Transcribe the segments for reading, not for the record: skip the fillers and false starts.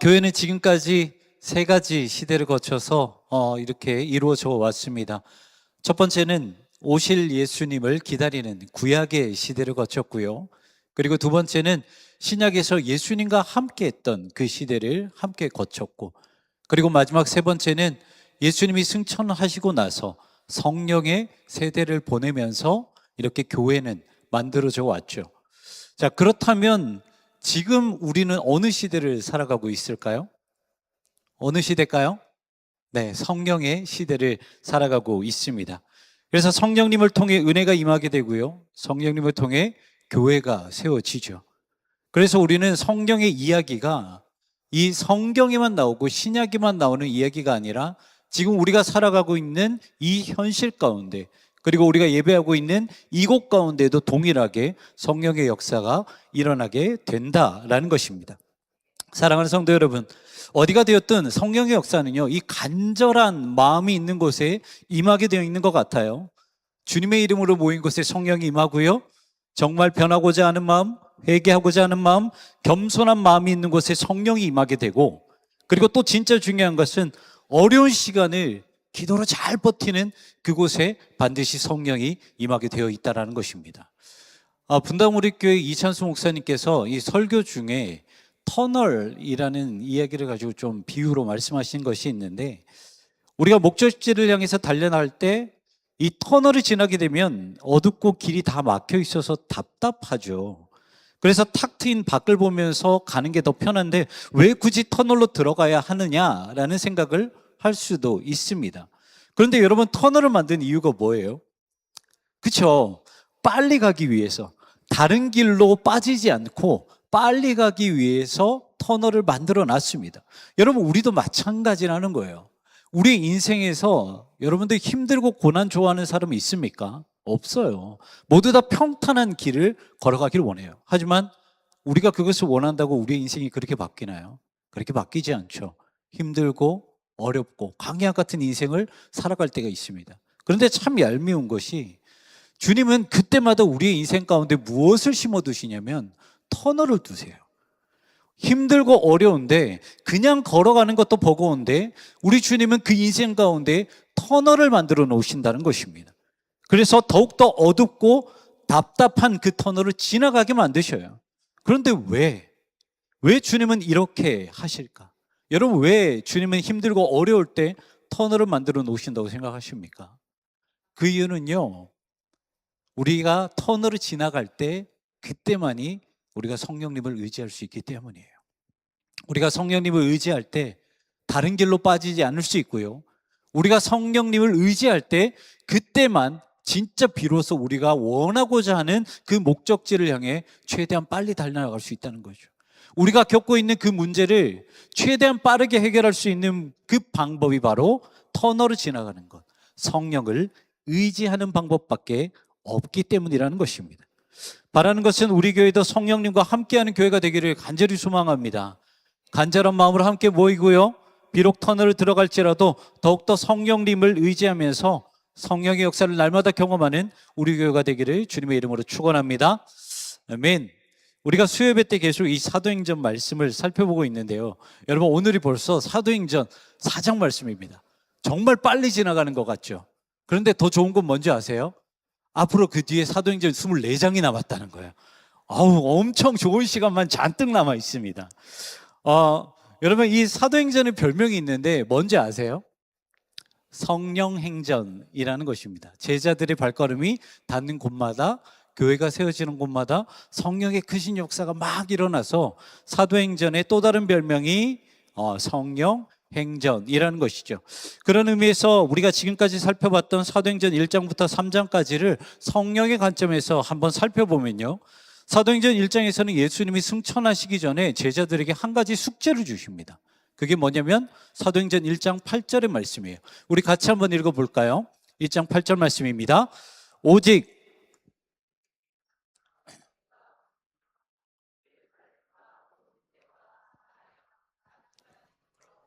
교회는 지금까지 세 가지 시대를 거쳐서 이렇게 이루어져 왔습니다. 첫 번째는 오실 예수님을 기다리는 구약의 시대를 거쳤고요. 그리고 두 번째는 신약에서 예수님과 함께 했던 그 시대를 함께 거쳤고, 그리고 마지막 세 번째는 예수님이 승천하시고 나서 성령의 세대를 보내면서 이렇게 교회는 만들어져 왔죠. 자, 그렇다면 지금 우리는 어느 시대를 살아가고 있을까요? 어느 시대일까요? 네, 성령의 시대를 살아가고 있습니다. 그래서 성령님을 통해 은혜가 임하게 되고요. 성령님을 통해 교회가 세워지죠. 그래서 우리는 성령의 이야기가 이 성경에만 나오고 신약에만 나오는 이야기가 아니라 지금 우리가 살아가고 있는 이 현실 가운데, 그리고 우리가 예배하고 있는 이곳 가운데도 동일하게 성령의 역사가 일어나게 된다라는 것입니다. 사랑하는 성도 여러분, 어디가 되었든 성령의 역사는요, 이 간절한 마음이 있는 곳에 임하게 되어 있는 것 같아요. 주님의 이름으로 모인 곳에 성령이 임하고요, 정말 변하고자 하는 마음, 회개하고자 하는 마음, 겸손한 마음이 있는 곳에 성령이 임하게 되고, 그리고 또 진짜 중요한 것은 어려운 시간을 기도로 잘 버티는 그곳에 반드시 성령이 임하게 되어 있다는 것입니다. 분당우리교회 이찬수 목사님께서 이 설교 중에 터널이라는 이야기를 가지고 좀 비유로 말씀하신 것이 있는데, 우리가 목적지를 향해서 달려날 때 이 터널을 지나게 되면 어둡고 길이 다 막혀 있어서 답답하죠. 그래서 탁 트인 밖을 보면서 가는 게 더 편한데 왜 굳이 터널로 들어가야 하느냐라는 생각을 할 수도 있습니다. 그런데 여러분, 터널을 만든 이유가 뭐예요? 그렇죠? 빨리 가기 위해서, 다른 길로 빠지지 않고 빨리 가기 위해서 터널을 만들어 놨습니다. 여러분, 우리도 마찬가지라는 거예요. 우리 인생에서 여러분들 힘들고 고난 좋아하는 사람이 있습니까? 없어요. 모두 다 평탄한 길을 걸어가길 원해요. 하지만 우리가 그것을 원한다고 우리의 인생이 그렇게 바뀌나요? 그렇게 바뀌지 않죠. 힘들고 어렵고 광야 같은 인생을 살아갈 때가 있습니다. 그런데 참 얄미운 것이, 주님은 그때마다 우리의 인생 가운데 무엇을 심어두시냐면 터널을 두세요. 힘들고 어려운데, 그냥 걸어가는 것도 버거운데 우리 주님은 그 인생 가운데 터널을 만들어 놓으신다는 것입니다. 그래서 더욱더 어둡고 답답한 그 터널을 지나가게 만드셔요. 그런데 왜 주님은 이렇게 하실까? 여러분, 왜 주님은 힘들고 어려울 때 터널을 만들어 놓으신다고 생각하십니까? 그 이유는요, 우리가 터널을 지나갈 때 그때만이 우리가 성령님을 의지할 수 있기 때문이에요. 우리가 성령님을 의지할 때 다른 길로 빠지지 않을 수 있고요, 우리가 성령님을 의지할 때 그때만 진짜 비로소 우리가 원하고자 하는 그 목적지를 향해 최대한 빨리 달려나갈 수 있다는 거죠. 우리가 겪고 있는 그 문제를 최대한 빠르게 해결할 수 있는 그 방법이 바로 터널을 지나가는 것, 성령을 의지하는 방법밖에 없기 때문이라는 것입니다. 바라는 것은 우리 교회도 성령님과 함께하는 교회가 되기를 간절히 소망합니다. 간절한 마음으로 함께 모이고요, 비록 터널을 들어갈지라도 더욱더 성령님을 의지하면서 성령의 역사를 날마다 경험하는 우리 교회가 되기를 주님의 이름으로 축원합니다. 아멘. 우리가 수요예배 때 계속 이 사도행전 말씀을 살펴보고 있는데요, 여러분, 오늘이 벌써 사도행전 4장 말씀입니다. 정말 빨리 지나가는 것 같죠? 그런데 더 좋은 건 뭔지 아세요? 앞으로 그 뒤에 사도행전 24장이 남았다는 거예요. 엄청 좋은 시간만 잔뜩 남아 있습니다. 여러분, 이 사도행전의 별명이 있는데 뭔지 아세요? 성령행전이라는 것입니다. 제자들의 발걸음이 닿는 곳마다, 교회가 세워지는 곳마다 성령의 크신 역사가 막 일어나서 사도행전의 또 다른 별명이 성령행전이라는 것이죠. 그런 의미에서 우리가 지금까지 살펴봤던 사도행전 1장부터 3장까지를 성령의 관점에서 한번 살펴보면요, 사도행전 1장에서는 예수님이 승천하시기 전에 제자들에게 한 가지 숙제를 주십니다. 그게 뭐냐면 사도행전 1장 8절의 말씀이에요. 우리 같이 한번 읽어볼까요? 1장 8절 말씀입니다. 오직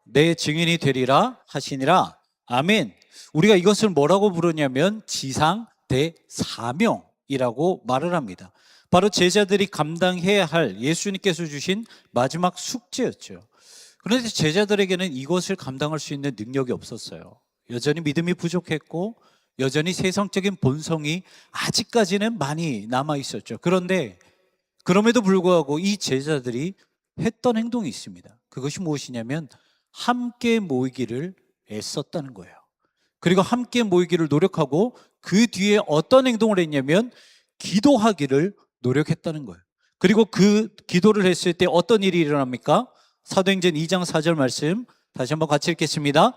내 증인이 되리라 하시니라. 아멘. 우리가 이것을 뭐라고 부르냐면 지상 대사명이라고 말을 합니다. 바로 제자들이 감당해야 할 예수님께서 주신 마지막 숙제였죠. 그런데 제자들에게는 이것을 감당할 수 있는 능력이 없었어요. 여전히 믿음이 부족했고 여전히 세상적인 본성이 아직까지는 많이 남아 있었죠. 그런데 그럼에도 불구하고 이 제자들이 했던 행동이 있습니다. 그것이 무엇이냐면 함께 모이기를 애썼다는 거예요. 그리고 함께 모이기를 노력하고 그 뒤에 어떤 행동을 했냐면 기도하기를 노력했다는 거예요. 그리고 그 기도를 했을 때 어떤 일이 일어납니까? 사도행전 2장 4절 말씀 다시 한번 같이 읽겠습니다.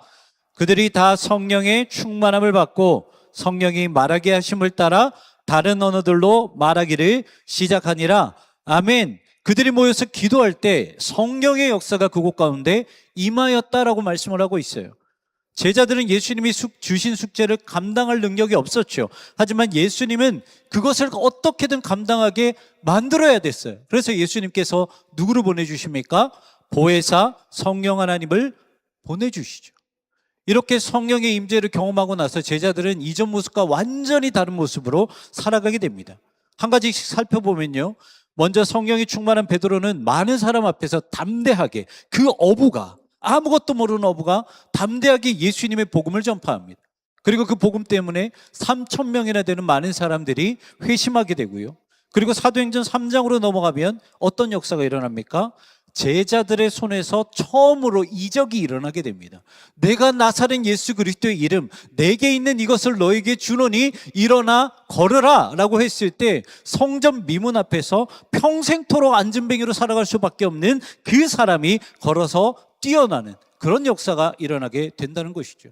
그들이 다 성령의 충만함을 받고 성령이 말하게 하심을 따라 다른 언어들로 말하기를 시작하니라. 아멘. 그들이 모여서 기도할 때 성령의 역사가 그곳 가운데 임하였다라고 말씀을 하고 있어요. 제자들은 예수님이 주신 숙제를 감당할 능력이 없었죠. 하지만 예수님은 그것을 어떻게든 감당하게 만들어야 됐어요. 그래서 예수님께서 누구를 보내주십니까? 보혜사 성령 하나님을 보내주시죠. 이렇게 성령의 임재를 경험하고 나서 제자들은 이전 모습과 완전히 다른 모습으로 살아가게 됩니다. 한 가지씩 살펴보면요, 먼저 성령이 충만한 베드로는 많은 사람 앞에서 담대하게, 그 어부가, 아무것도 모르는 어부가 담대하게 예수님의 복음을 전파합니다. 그리고 그 복음 때문에 3,000명이나 되는 많은 사람들이 회심하게 되고요. 그리고 사도행전 3장으로 넘어가면 어떤 역사가 일어납니까? 제자들의 손에서 처음으로 이적이 일어나게 됩니다. 내가 나사렛 예수 그리스도의 이름, 내게 있는 이것을 너에게 주노니 일어나 걸으라 라고 했을 때 성전 미문 앞에서 평생토록 안진뱅이로 살아갈 수밖에 없는 그 사람이 걸어서 뛰어나는 그런 역사가 일어나게 된다는 것이죠.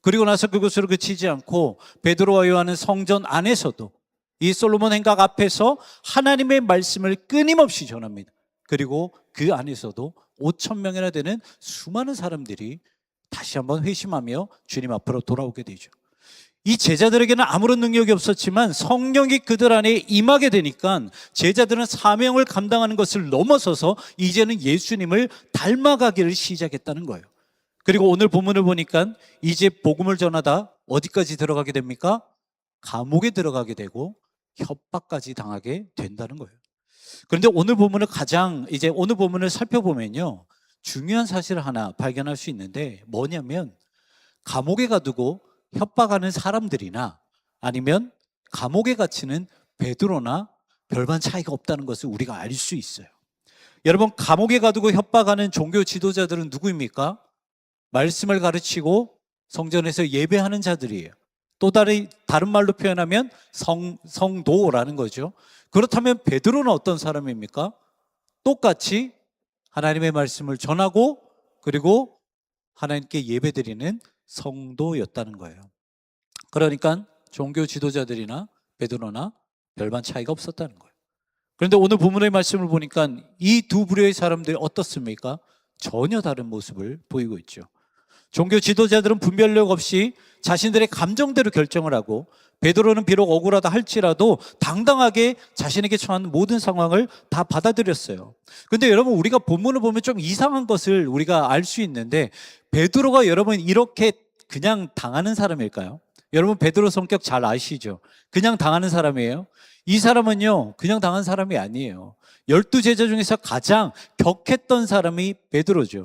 그리고 나서 그것으로 그치지 않고 베드로와 요한은 성전 안에서도 이 솔로몬 행각 앞에서 하나님의 말씀을 끊임없이 전합니다. 그리고 그 안에서도 5,000명이나 되는 수많은 사람들이 다시 한번 회심하며 주님 앞으로 돌아오게 되죠. 이 제자들에게는 아무런 능력이 없었지만 성령이 그들 안에 임하게 되니까 제자들은 사명을 감당하는 것을 넘어서서 이제는 예수님을 닮아가기를 시작했다는 거예요. 그리고 오늘 본문을 보니까 이제 복음을 전하다 어디까지 들어가게 됩니까? 감옥에 들어가게 되고 협박까지 당하게 된다는 거예요. 그런데 오늘 본문을 살펴보면요, 중요한 사실을 하나 발견할 수 있는데 뭐냐면 감옥에 가두고 협박하는 사람들이나 아니면 감옥에 갇히는 베드로나 별반 차이가 없다는 것을 우리가 알 수 있어요. 여러분, 감옥에 가두고 협박하는 종교 지도자들은 누구입니까? 말씀을 가르치고 성전에서 예배하는 자들이에요. 또 다른 말로 표현하면 성도라는 거죠. 그렇다면 베드로는 어떤 사람입니까? 똑같이 하나님의 말씀을 전하고 그리고 하나님께 예배드리는 성도였다는 거예요. 그러니까 종교 지도자들이나 베드로나 별반 차이가 없었다는 거예요. 그런데 오늘 본문의 말씀을 보니까 이 두 부류의 사람들이 어떻습니까? 전혀 다른 모습을 보이고 있죠. 종교 지도자들은 분별력 없이 자신들의 감정대로 결정을 하고 베드로는 비록 억울하다 할지라도 당당하게 자신에게 처한 모든 상황을 다 받아들였어요. 그런데 여러분, 우리가 본문을 보면 좀 이상한 것을 우리가 알 수 있는데 베드로가 여러분 이렇게 그냥 당하는 사람일까요? 여러분, 베드로 성격 잘 아시죠? 그냥 당하는 사람이에요? 이 사람은요, 그냥 당한 사람이 아니에요. 12제자 중에서 가장 격했던 사람이 베드로죠.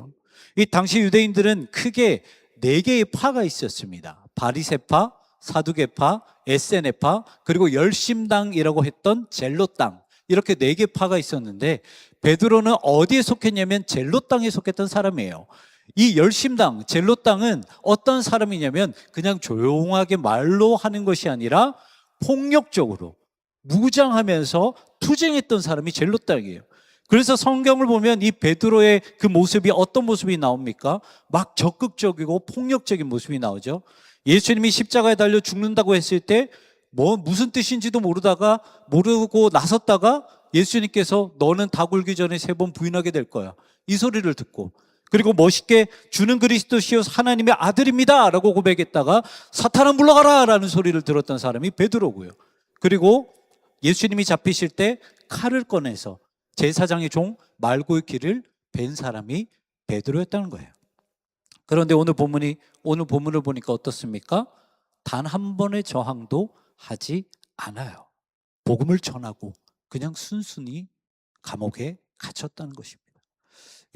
이 당시 유대인들은 크게 4개의 파가 있었습니다. 바리새파, 사두개파, 에세네파, 그리고 열심당이라고 했던 젤롯당, 이렇게 4개 파가 있었는데 베드로는 어디에 속했냐면 젤롯당에 속했던 사람이에요. 이 열심당, 젤롯당은 어떤 사람이냐면 그냥 조용하게 말로 하는 것이 아니라 폭력적으로 무장하면서 투쟁했던 사람이 젤롯당이에요. 그래서 성경을 보면 이 베드로의 그 모습이 어떤 모습이 나옵니까? 막 적극적이고 폭력적인 모습이 나오죠. 예수님이 십자가에 달려 죽는다고 했을 때 무슨 뜻인지도 모르고 나섰다가 예수님께서 너는 다 굴기 전에 3번 부인하게 될 거야, 이 소리를 듣고, 그리고 멋있게 주는 그리스도시요 하나님의 아들입니다 라고 고백했다가 사탄아 물러가라 라는 소리를 들었던 사람이 베드로고요. 그리고 예수님이 잡히실 때 칼을 꺼내서 제사장의 종 말고의 벤 사람이 베드로였다는 거예요. 그런데 오늘 본문을 보니까 어떻습니까? 단 한 번의 저항도 하지 않아요. 복음을 전하고 그냥 순순히 감옥에 갇혔다는 것입니다.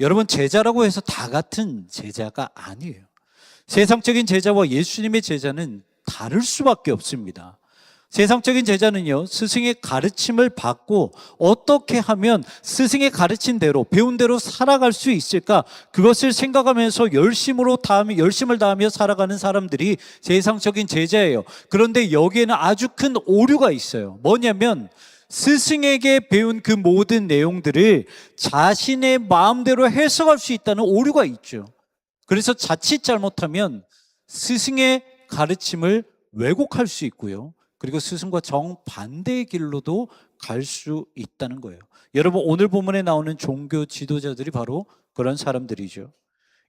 여러분, 제자라고 해서 다 같은 제자가 아니에요. 세상적인 제자와 예수님의 제자는 다를 수밖에 없습니다. 세상적인 제자는요, 스승의 가르침을 받고 어떻게 하면 스승의 가르친 대로, 배운 대로 살아갈 수 있을까? 그것을 생각하면서 열심을 다하며 살아가는 사람들이 세상적인 제자예요. 그런데 여기에는 아주 큰 오류가 있어요. 뭐냐면, 스승에게 배운 그 모든 내용들을 자신의 마음대로 해석할 수 있다는 오류가 있죠. 그래서 자칫 잘못하면 스승의 가르침을 왜곡할 수 있고요. 그리고 스승과 정반대의 길로도 갈 수 있다는 거예요. 여러분, 오늘 본문에 나오는 종교 지도자들이 바로 그런 사람들이죠.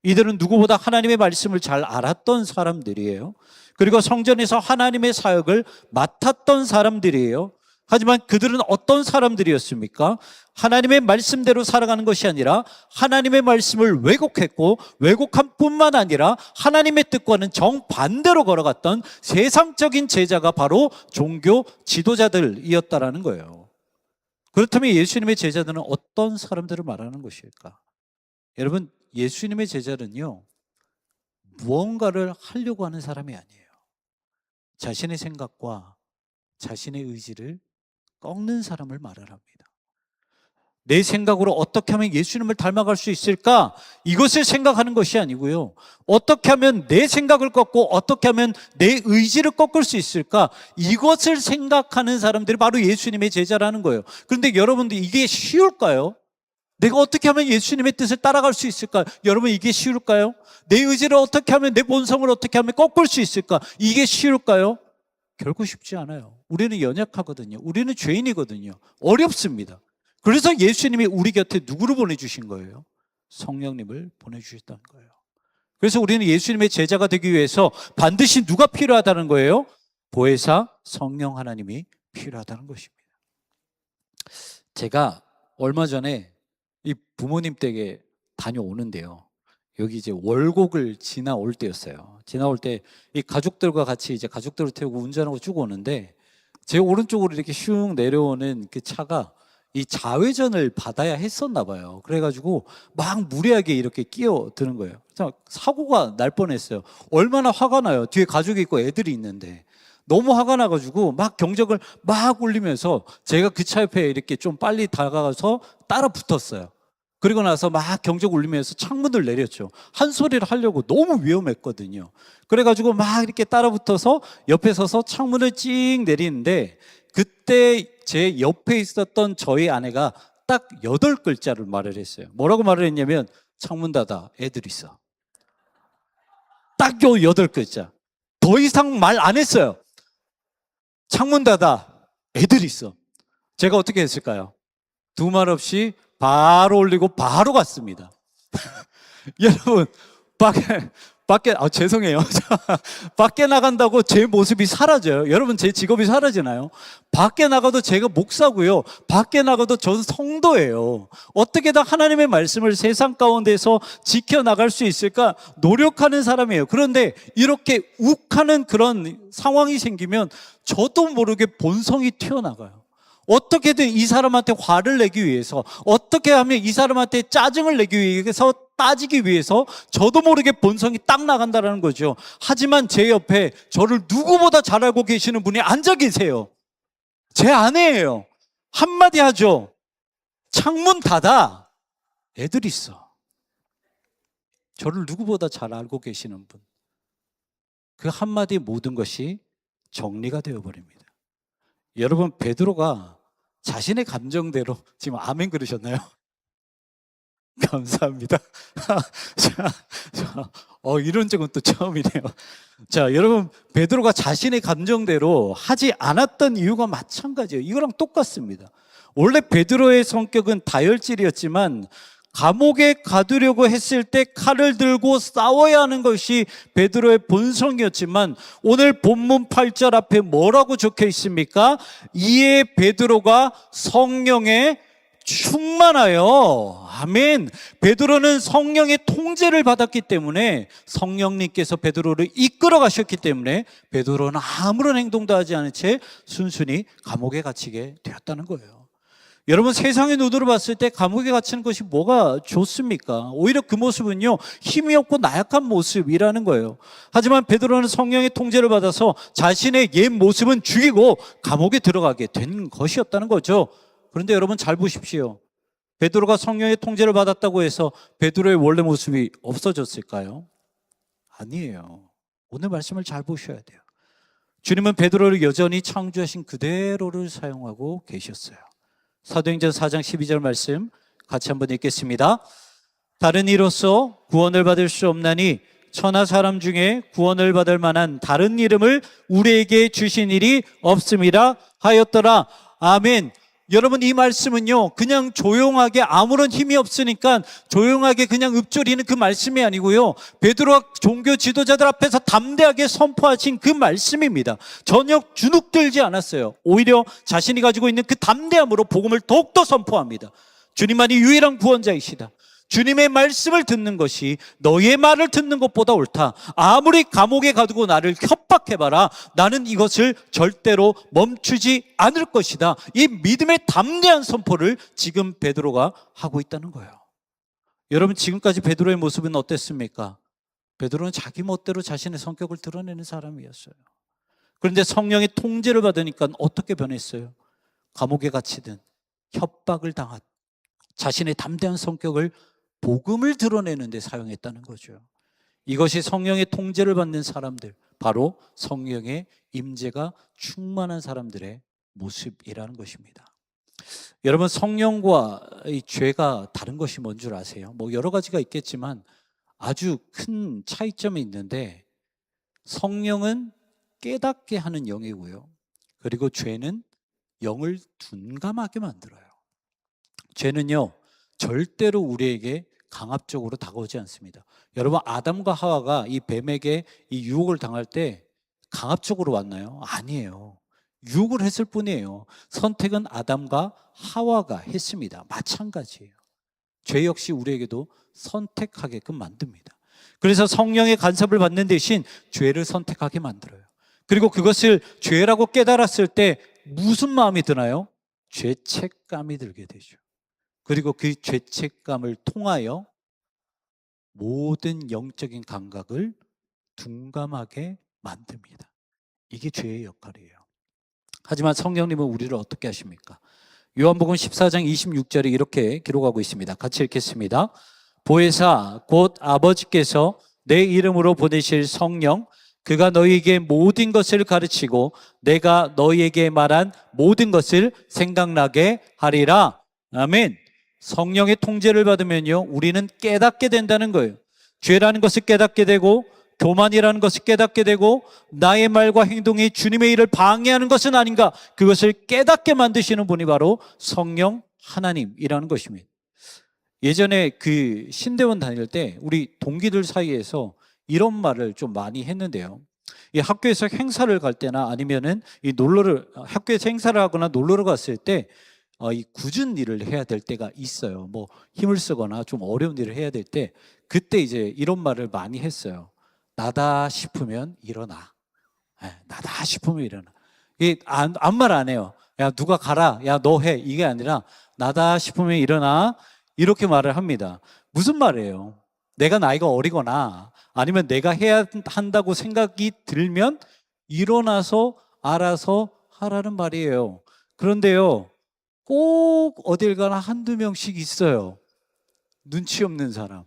이들은 누구보다 하나님의 말씀을 잘 알았던 사람들이에요. 그리고 성전에서 하나님의 사역을 맡았던 사람들이에요. 하지만 그들은 어떤 사람들이었습니까? 하나님의 말씀대로 살아가는 것이 아니라 하나님의 말씀을 왜곡했고, 왜곡한 뿐만 아니라 하나님의 뜻과는 정반대로 걸어갔던 세상적인 제자가 바로 종교 지도자들이었다라는 거예요. 그렇다면 예수님의 제자들은 어떤 사람들을 말하는 것일까? 여러분, 예수님의 제자는요, 무언가를 하려고 하는 사람이 아니에요. 자신의 생각과 자신의 의지를 꺾는 사람을 말합니다. 내 생각으로 어떻게 하면 예수님을 닮아갈 수 있을까? 이것을 생각하는 것이 아니고요. 어떻게 하면 내 생각을 꺾고 어떻게 하면 내 의지를 꺾을 수 있을까? 이것을 생각하는 사람들이 바로 예수님의 제자라는 거예요. 그런데 여러분들, 이게 쉬울까요? 내가 어떻게 하면 예수님의 뜻을 따라갈 수 있을까? 여러분, 이게 쉬울까요? 내 의지를 어떻게 하면, 내 본성을 어떻게 하면 꺾을 수 있을까? 이게 쉬울까요? 결코 쉽지 않아요. 우리는 연약하거든요. 우리는 죄인이거든요. 어렵습니다. 그래서 예수님이 우리 곁에 누구를 보내주신 거예요? 성령님을 보내주셨다는 거예요. 그래서 우리는 예수님의 제자가 되기 위해서 반드시 누가 필요하다는 거예요? 보혜사 성령 하나님이 필요하다는 것입니다. 제가 얼마 전에 이 부모님 댁에 다녀오는데요, 여기 이제 월곡을 지나올 때였어요. 지나올 때 이 가족들과 같이 이제 가족들을 태우고 운전하고 쭉 오는데, 제 오른쪽으로 이렇게 슉 내려오는 그 차가 이 좌회전을 받아야 했었나 봐요. 그래가지고 막 무리하게 이렇게 끼어드는 거예요. 그래서 사고가 날 뻔했어요. 얼마나 화가 나요. 뒤에 가족이 있고 애들이 있는데. 너무 화가 나가지고 막 경적을 막 울리면서 제가 그 차 옆에 이렇게 좀 빨리 다가가서 따라 붙었어요. 그리고 나서 막 경적 울리면서 창문을 내렸죠. 한 소리를 하려고 너무 위험했거든요. 그래가지고 막 이렇게 따라 붙어서 옆에 서서 창문을 찍 내리는데, 그때 제 옆에 있었던 저희 아내가 딱 8글자를 말을 했어요. 뭐라고 말을 했냐면, 창문 닫아, 애들 있어. 딱 요 8글자. 더 이상 말 안 했어요. 창문 닫아, 애들 있어. 제가 어떻게 했을까요? 두 말 없이 바로 올리고 바로 갔습니다. 여러분, 죄송해요. 밖에 나간다고 제 모습이 사라져요. 여러분, 제 직업이 사라지나요? 밖에 나가도 제가 목사고요. 밖에 나가도 저는 성도예요. 어떻게든 하나님의 말씀을 세상 가운데서 지켜나갈 수 있을까 노력하는 사람이에요. 그런데 이렇게 욱하는 그런 상황이 생기면 저도 모르게 본성이 튀어나가요. 어떻게든 이 사람한테 화를 내기 위해서, 어떻게 하면 이 사람한테 짜증을 내기 위해서, 따지기 위해서 저도 모르게 본성이 딱 나간다는 거죠. 하지만 제 옆에 저를 누구보다 잘 알고 계시는 분이 앉아 계세요. 제 아내예요. 한마디 하죠. 창문 닫아, 애들 있어. 저를 누구보다 잘 알고 계시는 분. 그 한마디 모든 것이 정리가 되어버립니다. 여러분, 베드로가 자신의 감정대로, 지금 아멘 그러셨나요? 감사합니다. 이런 적은 또 처음이네요. 자, 여러분, 베드로가 자신의 감정대로 하지 않았던 이유가 마찬가지예요. 이거랑 똑같습니다. 원래 베드로의 성격은 다혈질이었지만 감옥에 가두려고 했을 때 칼을 들고 싸워야 하는 것이 베드로의 본성이었지만, 오늘 본문 8절 앞에 뭐라고 적혀 있습니까? 이에 베드로가 성령에 충만하여, 아멘. 베드로는 성령의 통제를 받았기 때문에, 성령님께서 베드로를 이끌어 가셨기 때문에 베드로는 아무런 행동도 하지 않은 채 순순히 감옥에 갇히게 되었다는 거예요. 여러분, 세상의 눈으로 봤을 때 감옥에 갇히는 것이 뭐가 좋습니까? 오히려 그 모습은요, 힘이 없고 나약한 모습이라는 거예요. 하지만 베드로는 성령의 통제를 받아서 자신의 옛 모습은 죽이고 감옥에 들어가게 된 것이었다는 거죠. 그런데 여러분 잘 보십시오. 베드로가 성령의 통제를 받았다고 해서 베드로의 원래 모습이 없어졌을까요? 아니에요. 오늘 말씀을 잘 보셔야 돼요. 주님은 베드로를 여전히 창조하신 그대로를 사용하고 계셨어요. 사도행전 4장 12절 말씀 같이 한번 읽겠습니다. 다른 이로서 구원을 받을 수 없나니 천하 사람 중에 구원을 받을 만한 다른 이름을 우리에게 주신 일이 없음이라 하였더라. 아멘. 여러분, 이 말씀은요, 그냥 조용하게 아무런 힘이 없으니까 조용하게 그냥 읊조리는 그 말씀이 아니고요, 베드로가 종교 지도자들 앞에서 담대하게 선포하신 그 말씀입니다. 전혀 주눅들지 않았어요. 오히려 자신이 가지고 있는 그 담대함으로 복음을 더욱더 선포합니다. 주님만이 유일한 구원자이시다. 주님의 말씀을 듣는 것이 너의 말을 듣는 것보다 옳다. 아무리 감옥에 가두고 나를 협박해봐라. 나는 이것을 절대로 멈추지 않을 것이다. 이 믿음의 담대한 선포를 지금 베드로가 하고 있다는 거예요. 여러분, 지금까지 베드로의 모습은 어땠습니까? 베드로는 자기 멋대로 자신의 성격을 드러내는 사람이었어요. 그런데 성령의 통제를 받으니까 어떻게 변했어요? 감옥에 갇히든 협박을 당하든 자신의 담대한 성격을, 복음을 드러내는 데 사용했다는 거죠. 이것이 성령의 통제를 받는 사람들, 바로 성령의 임재가 충만한 사람들의 모습이라는 것입니다. 여러분, 성령과 이 죄가 다른 것이 뭔 줄 아세요? 뭐 여러 가지가 있겠지만 아주 큰 차이점이 있는데, 성령은 깨닫게 하는 영이고요, 그리고 죄는 영을 둔감하게 만들어요. 죄는요, 절대로 우리에게 강압적으로 다가오지 않습니다. 여러분, 아담과 하와가 이 뱀에게 이 유혹을 당할 때 강압적으로 왔나요? 아니에요. 유혹을 했을 뿐이에요. 선택은 아담과 하와가 했습니다. 마찬가지예요. 죄 역시 우리에게도 선택하게끔 만듭니다. 그래서 성령의 간섭을 받는 대신 죄를 선택하게 만들어요. 그리고 그것을 죄라고 깨달았을 때 무슨 마음이 드나요? 죄책감이 들게 되죠. 그리고 그 죄책감을 통하여 모든 영적인 감각을 둔감하게 만듭니다. 이게 죄의 역할이에요. 하지만 성령님은 우리를 어떻게 하십니까? 요한복음 14장 26절에 이렇게 기록하고 있습니다. 같이 읽겠습니다. 보혜사 곧 아버지께서 내 이름으로 보내실 성령, 그가 너희에게 모든 것을 가르치고 내가 너희에게 말한 모든 것을 생각나게 하리라. 아멘. 성령의 통제를 받으면요, 우리는 깨닫게 된다는 거예요. 죄라는 것을 깨닫게 되고, 교만이라는 것을 깨닫게 되고, 나의 말과 행동이 주님의 일을 방해하는 것은 아닌가, 그것을 깨닫게 만드시는 분이 바로 성령 하나님이라는 것입니다. 예전에 그 신대원 다닐 때 우리 동기들 사이에서 이런 말을 좀 많이 했는데요, 이 학교에서 행사를 갈 때나 아니면은 이 학교에서 행사를 하거나 놀러를 갔을 때 이 굳은 일을 해야 될 때가 있어요. 뭐 힘을 쓰거나 좀 어려운 일을 해야 될 때, 그때 이제 이런 말을 많이 했어요. 나다 싶으면 일어나. 나다 싶으면 일어나. 이게 아무 말 안 해요. 야, 누가 가라. 야, 너 해. 이게 아니라 나다 싶으면 일어나. 이렇게 말을 합니다. 무슨 말이에요? 내가 나이가 어리거나 아니면 내가 해야 한다고 생각이 들면 일어나서 알아서 하라는 말이에요. 그런데요, 꼭 어딜 가나 한두 명씩 있어요. 눈치 없는 사람.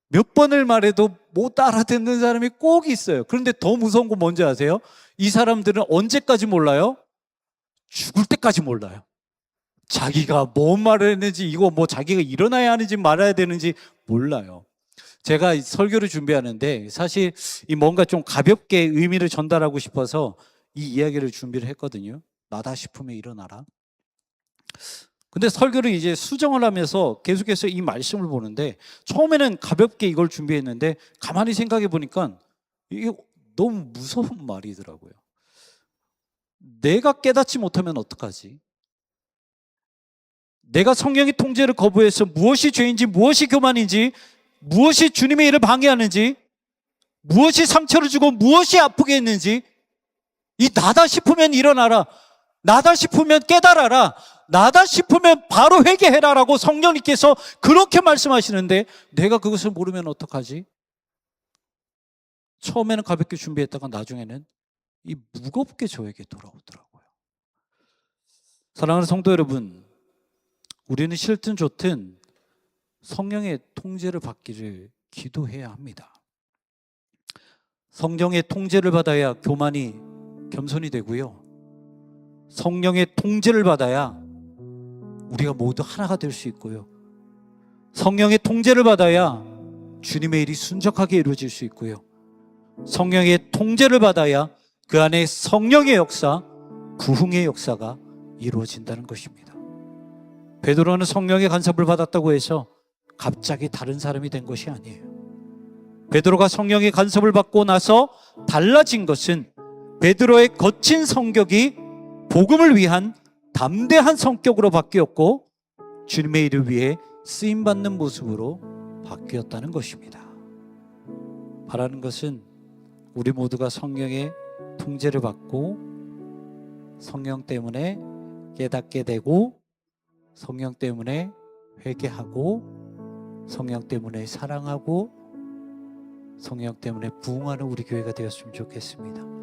몇 번을 말해도 못 알아듣는 사람이 꼭 있어요. 그런데 더 무서운 건 뭔지 아세요? 이 사람들은 언제까지 몰라요? 죽을 때까지 몰라요. 자기가 뭔 말을 했는지, 이거 뭐 자기가 일어나야 하는지 말아야 되는지 몰라요. 제가 설교를 준비하는데 사실 이 뭔가 좀 가볍게 의미를 전달하고 싶어서 이 이야기를 준비를 했거든요. 나다 싶으면 일어나라. 근데 설교를 이제 수정을 하면서 계속해서 이 말씀을 보는데, 처음에는 가볍게 이걸 준비했는데 가만히 생각해 보니까 이게 너무 무서운 말이더라고요. 내가 깨닫지 못하면 어떡하지? 내가 성령의 통제를 거부해서 무엇이 죄인지, 무엇이 교만인지, 무엇이 주님의 일을 방해하는지, 무엇이 상처를 주고 무엇이 아프게 했는지, 이 나다 싶으면 일어나라, 나다 싶으면 깨달아라, 나다 싶으면 바로 회개해라라고 성령님께서 그렇게 말씀하시는데 내가 그것을 모르면 어떡하지? 처음에는 가볍게 준비했다가 나중에는 이 무겁게 저에게 돌아오더라고요. 사랑하는 성도 여러분, 우리는 싫든 좋든 성령의 통제를 받기를 기도해야 합니다. 성령의 통제를 받아야 교만이 겸손이 되고요. 성령의 통제를 받아야 우리가 모두 하나가 될 수 있고요. 성령의 통제를 받아야 주님의 일이 순적하게 이루어질 수 있고요. 성령의 통제를 받아야 그 안에 성령의 역사, 부흥의 역사가 이루어진다는 것입니다. 베드로는 성령의 간섭을 받았다고 해서 갑자기 다른 사람이 된 것이 아니에요. 베드로가 성령의 간섭을 받고 나서 달라진 것은 베드로의 거친 성격이 복음을 위한 담대한 성격으로 바뀌었고 주님의 일을 위해 쓰임받는 모습으로 바뀌었다는 것입니다. 바라는 것은 우리 모두가 성령의 통제를 받고 성령 때문에 깨닫게 되고 성령 때문에 회개하고 성령 때문에 사랑하고 성령 때문에 부흥하는 우리 교회가 되었으면 좋겠습니다.